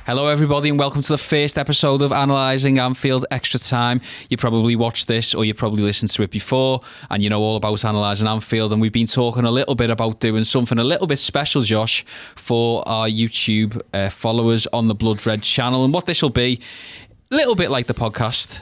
Hello everybody and welcome to the first episode of Analysing Anfield Extra-Time. You probably watched this or you probably listened to it before and you know all about Analysing Anfield, and we've been talking a little bit about doing something a little bit special, Josh, for our YouTube followers on the Blood Red channel. And what this will be, a little bit like the podcast,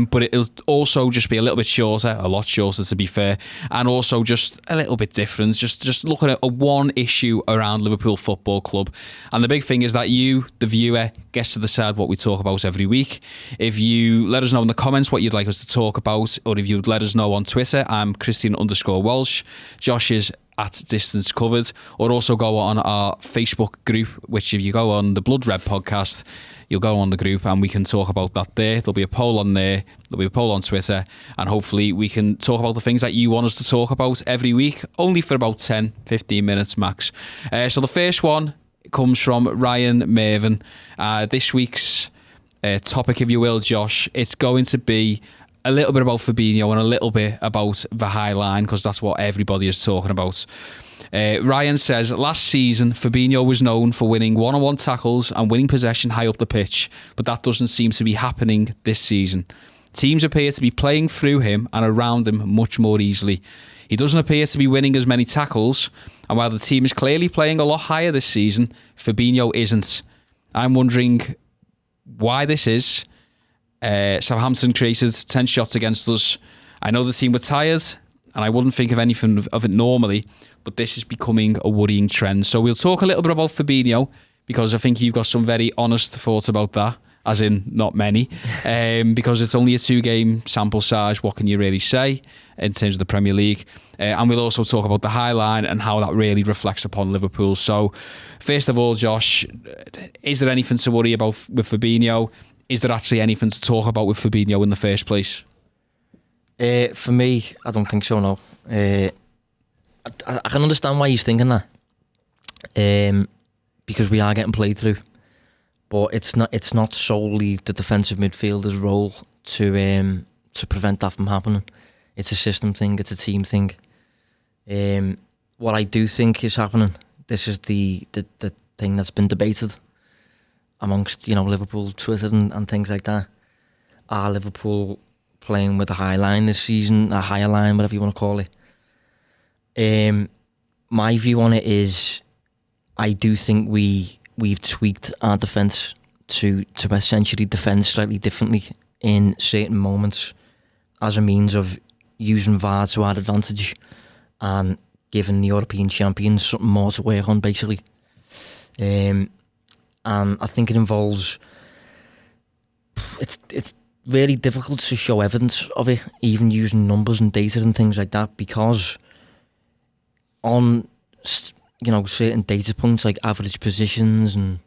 but it'll also just be a little bit shorter, a lot shorter to be fair, and also just a little bit different, just looking at a one issue around Liverpool Football Club. And the big thing is that you, the viewer, gets to decide what we talk about every week. If you let us know in the comments what you'd like us to talk about, or if you'd let us know on Twitter, I'm Kristian_Walsh, Josh is at Distance Covered, or also go on our Facebook group, which if you go on the Blood Red podcast, you'll go on the group and we can talk about that there. There'll be a poll on there, there'll be a poll on Twitter, and hopefully we can talk about the things that you want us to talk about every week, only for about 10-15 minutes max. So the first one comes from Ryan Mervyn. This week's topic, if you will, Josh, it's going to be a little bit about Fabinho and a little bit about the high line, because that's what everybody is talking about. Ryan says, last season, Fabinho was known for winning one-on-one tackles and winning possession high up the pitch, but that doesn't seem to be happening this season. Teams appear to be playing through him and around him much more easily. He doesn't appear to be winning as many tackles, and while the team is clearly playing a lot higher this season, Fabinho isn't. I'm wondering why this is. Southampton created 10 shots against us. I know the team were tired, and I wouldn't think of anything of it normally, but this is becoming a worrying trend. So we'll talk a little bit about Fabinho, because I think you've got some very honest thoughts about that, as in not many, because it's only a 2-game sample size. What can you really say in terms of the Premier League? And we'll also talk about the high line and how that really reflects upon Liverpool. So first of all, Josh, is there anything to worry about with Fabinho? Is there actually anything to talk about with Fabinho in the first place? For me, I don't think so, no. I can understand why he's thinking that, because we are getting played through, but it's not solely the defensive midfielder's role to prevent that from happening. It's a system thing, it's a team thing. What I do think is happening, this is the thing that's been debated amongst Liverpool Twitter and things like that. Are Liverpool playing with a high line this season, a higher line, whatever you want to call it? My view on it is, I do think we've tweaked our defence to essentially defend slightly differently in certain moments, as a means of using VAR to our advantage and giving the European champions something more to work on, basically. And I think it involves, it's really difficult to show evidence of it, even using numbers and data and things like that, because on certain data points like average positions and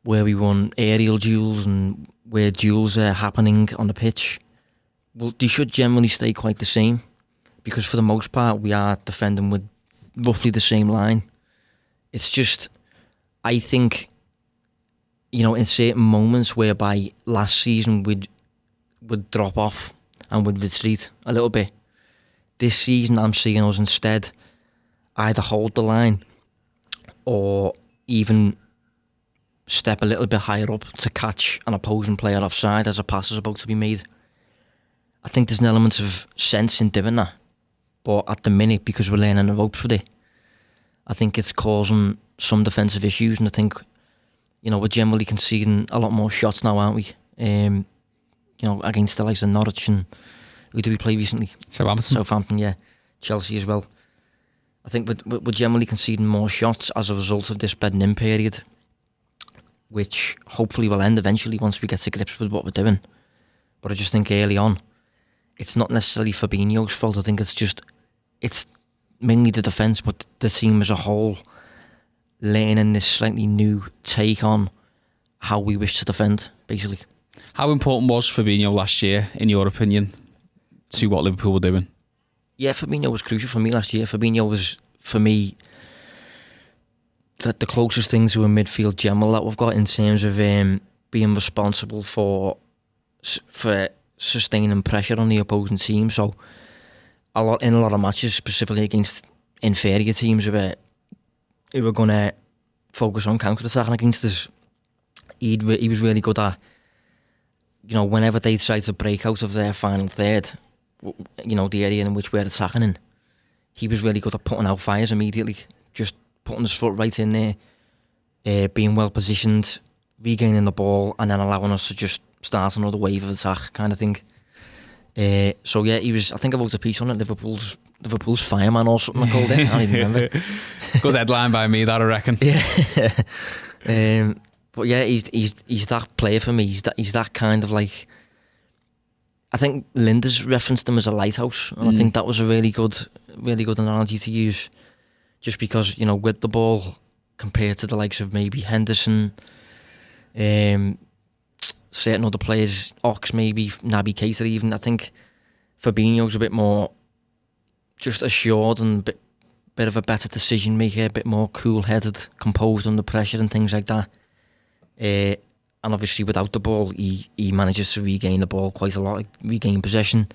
where we won aerial duels and where duels are happening on the pitch, well, they should generally stay quite the same, because for the most part we are defending with roughly the same line. It's just, I think, in certain moments whereby last season would drop off and would retreat a little bit, this season I'm seeing us instead either hold the line or even step a little bit higher up to catch an opposing player offside as a pass is about to be made. I think there's an element of sense in doing that, but at the minute, because we're learning the ropes with it, I think it's causing some defensive issues, and I think we're generally conceding a lot more shots now, aren't we? Against the likes of Norwich, and who did we play recently? Southampton, yeah. Chelsea as well. I think we're generally conceding more shots as a result of this bedding in period, which hopefully will end eventually once we get to grips with what we're doing. But I just think early on, it's not necessarily Fabinho's fault. I think it's mainly the defence, but the team as a whole learning this slightly new take on how we wish to defend, basically. How important was Fabinho last year, in your opinion, to what Liverpool were doing? Yeah, Fabinho was crucial for me last year. Fabinho was, for me, the closest thing to a midfield general that we've got in terms of being responsible for sustaining pressure on the opposing team. So, in a lot of matches, specifically against inferior teams who were going to focus on counter-attacking against us, he was really good at, whenever they tried to break out of their final third, the area in which we're attacking in, he was really good at putting out fires immediately, just putting his foot right in there, being well positioned, regaining the ball, and then allowing us to just start another wave of attack kind of thing. So yeah, he was. I think I wrote a piece on it, Liverpool's fireman or something I called it. I don't even remember. Good headline by me, that I reckon. Yeah. But yeah, he's that player for me. He's that kind of like. I think Linda's referenced him as a lighthouse, and I think that was a really good analogy to use. Just because with the ball, compared to the likes of maybe Henderson, certain other players, Ox maybe, Naby Keita even, I think Fabinho's a bit more just assured and a bit of a better decision maker, a bit more cool-headed, composed under pressure and things like that. And obviously without the ball, he manages to regain the ball quite a lot, like regain possession,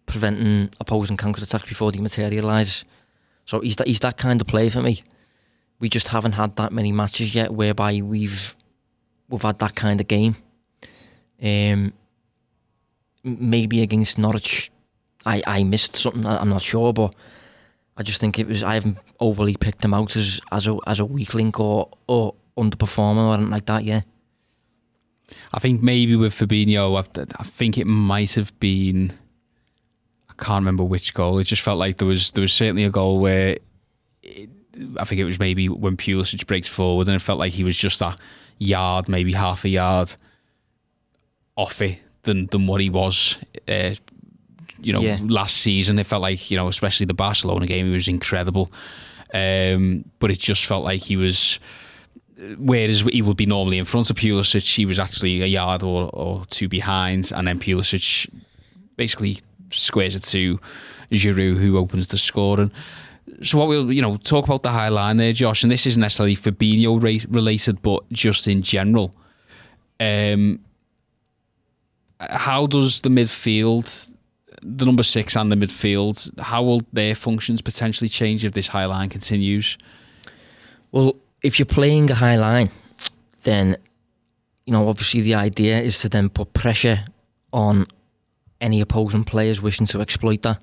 preventing opposing counter-attacks before they materialise. So he's that kind of player for me. We just haven't had that many matches yet whereby we've had that kind of game. Maybe against Norwich, I missed something. I'm not sure, but I just think I haven't overly picked him out as a weak link or underperformer or anything like that. Yeah. I think maybe with Fabinho, I think it might have been. I can't remember which goal. It just felt like there was certainly a goal where I think it was maybe when Pulisic breaks forward, and it felt like he was just that yard, maybe half a yard off it than what he was. Last season, it felt like, especially the Barcelona game, he was incredible. But it just felt like he was, whereas he would be normally in front of Pulisic, he was actually a yard or two behind, and then Pulisic basically squares it to Giroud, who opens the scoring. So what we'll, talk about the high line there, Josh, and this isn't necessarily Fabinho related, but just in general. How does the midfield, the number 6 and the midfield, how will their functions potentially change if this high line continues? Well, if you're playing a high line, then, obviously the idea is to then put pressure on any opposing players wishing to exploit that.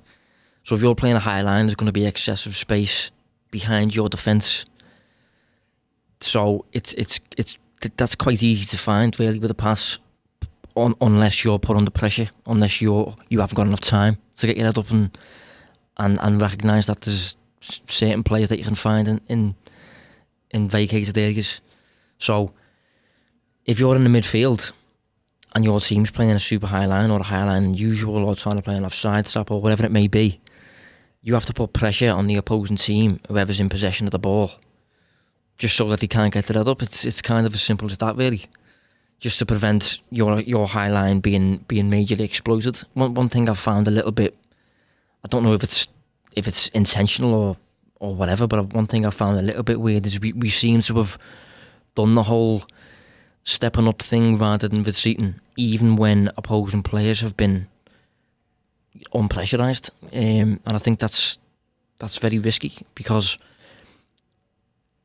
So if you're playing a high line, there's going to be excessive space behind your defence. So that's quite easy to find really with a pass, unless you're put under pressure, unless you haven't got enough time to get your head up and recognise that there's certain players that you can find in vacated areas. So if you're in the midfield and your team's playing a super high line or a higher line than usual, or trying to play an offside trap or whatever it may be, you have to put pressure on the opposing team, whoever's in possession of the ball, just so that they can't get their head up. It's kind of as simple as that, really. Just to prevent your high line being majorly exploited. One thing I've found a little bit, I don't know if it's intentional or whatever, but one thing I found a little bit weird is we seem to have done the whole stepping up thing rather than retreating, even when opposing players have been unpressurised. And I think that's very risky, because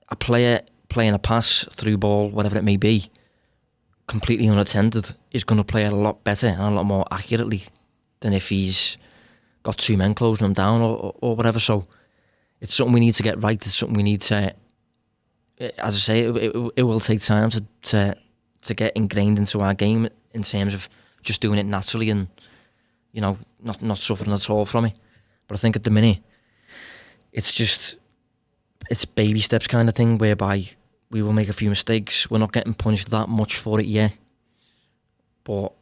a player playing a pass, through ball, whatever it may be, completely unattended, is going to play it a lot better and a lot more accurately than if he's got two men closing him down or whatever. So it's something we need to get right. It's something we need to, as I say, it will take time to get ingrained into our game in terms of just doing it naturally and, not suffering at all from it. But I think at the minute, it's baby steps kind of thing, whereby we will make a few mistakes. We're not getting punished that much for it yet. But,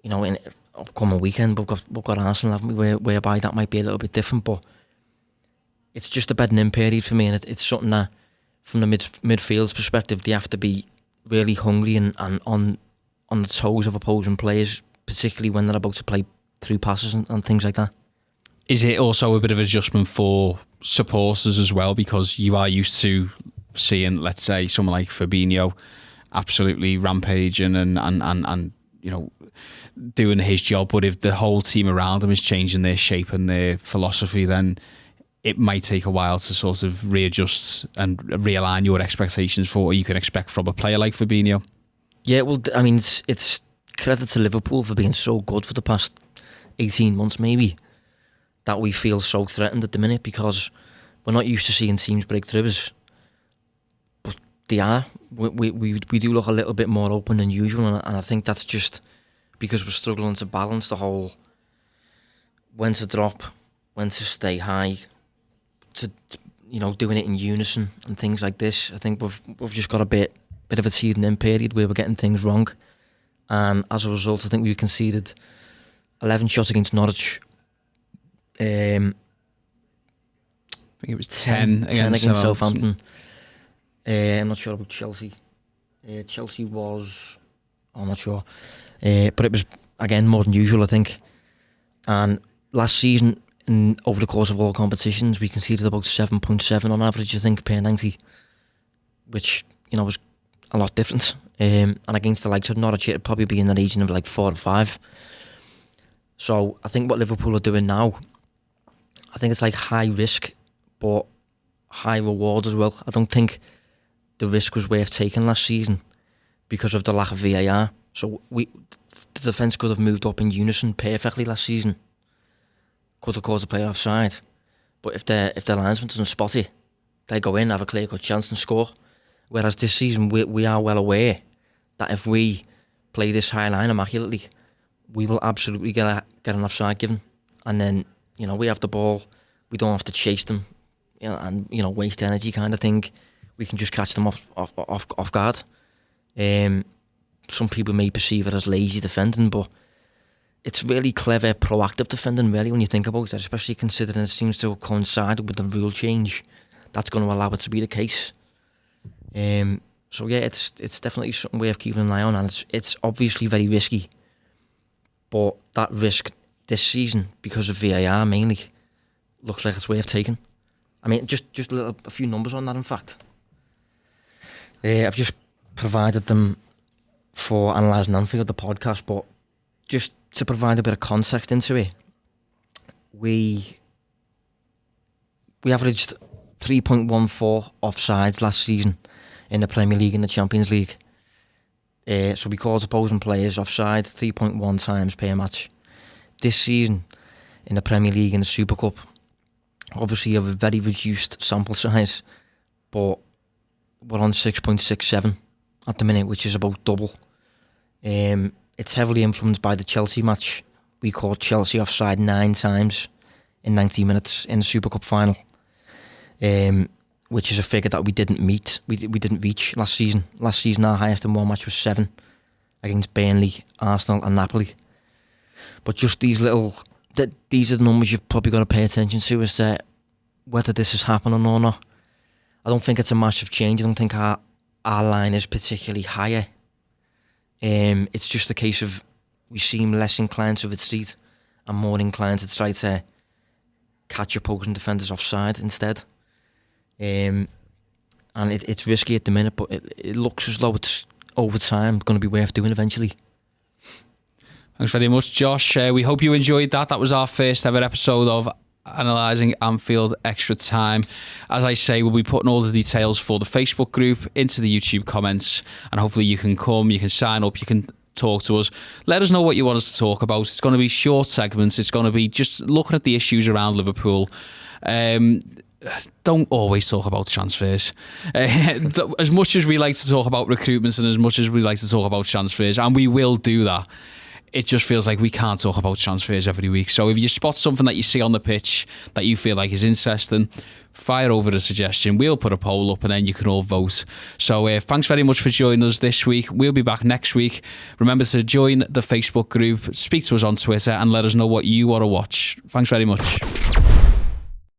in upcoming weekend, we've got Arsenal, haven't we, whereby that might be a little bit different. But it's just a bedding in period for me, and it's something that, from the midfield's perspective, they have to be really hungry and on the toes of opposing players, particularly when they're about to play through passes and things like that. Is it also a bit of adjustment for supporters as well, because you are used to seeing, let's say, someone like Fabinho absolutely rampaging and doing his job, but if the whole team around him is changing their shape and their philosophy, then it might take a while to sort of readjust and realign your expectations for what you can expect from a player like Fabinho. Yeah, well, I mean, it's credit to Liverpool for being so good for the past 18 months, maybe, that we feel so threatened at the minute, because we're not used to seeing teams break through us. But they are. We do look a little bit more open than usual, and I think that's just because we're struggling to balance the whole when to drop, when to stay high, to doing it in unison and things like this. I think we've just got a bit of a teething in period where we're getting things wrong, and as a result, I think we conceded 11 shots against Norwich. I think it was 10 against Southampton. I'm not sure about Chelsea. Chelsea was, I'm not sure, but it was again more than usual, I think. And last season, over the course of all competitions, we conceded about 7.7 on average, I think, per 90, which was a lot different. And against the likes of Norwich, it'd probably be in the region of like 4 or 5. So I think what Liverpool are doing now, I think it's like high risk, but high reward as well. I don't think the risk was worth taking last season because of the lack of VAR. So the defence could have moved up in unison perfectly last season. Could have caused a player offside. But if their linesman doesn't spot it, they go in, have a clear-cut chance and score. Whereas this season, we are well aware that if we play this high line immaculately, we will absolutely get an offside given. And then, we have the ball, we don't have to chase them, and waste energy kind of thing. We can just catch them off guard. Some people may perceive it as lazy defending, but it's really clever, proactive defending, really, when you think about it, especially considering it seems to coincide with the rule change. That's going to allow it to be the case. So yeah, it's definitely something worth keeping an eye on, and it's obviously very risky. But that risk this season, because of VAR mainly, looks like it's worth taking. I mean, just a few numbers on that, in fact. I've just provided them for Analysing Anfield, the podcast, but just to provide a bit of context into it, we averaged 3.14 offsides last season in the Premier League and the Champions League. So we called opposing players offside 3.1 times per match. This season in the Premier League and the Super Cup, obviously you have a very reduced sample size, but we're on 6.67 at the minute, which is about double. It's heavily influenced by the Chelsea match. We called Chelsea offside 9 times in 90 minutes in the Super Cup final, which is a figure that we didn't meet. We didn't reach last season. Last season, our highest in one match was 7 against Burnley, Arsenal and Napoli. But just these are the numbers you've probably got to pay attention to, is that whether this is happening or not. I don't think it's a massive change. I don't think our line is particularly higher. It's just a case of we seem less inclined to retreat and more inclined to try to catch opposing defenders offside instead. And it's risky at the minute, but it looks as though it's over time going to be worth doing eventually. Thanks very much, Josh. We hope you enjoyed that. That was our first ever episode of Analysing Anfield Extra Time. As I say, we'll be putting all the details for the Facebook group into the YouTube comments, and hopefully you can come, you can sign up, you can talk to us. Let us know what you want us to talk about. It's going to be short segments. It's going to be just looking at the issues around Liverpool. Don't always talk about transfers. As much as we like to talk about recruitments and as much as we like to talk about transfers, and we will do that, it just feels like we can't talk about transfers every week. So if you spot something that you see on the pitch that you feel like is interesting, fire over a suggestion. We'll put a poll up and then you can all vote. So thanks very much for joining us this week. We'll be back next week. Remember to join the Facebook group, speak to us on Twitter and let us know what you want to watch. Thanks very much.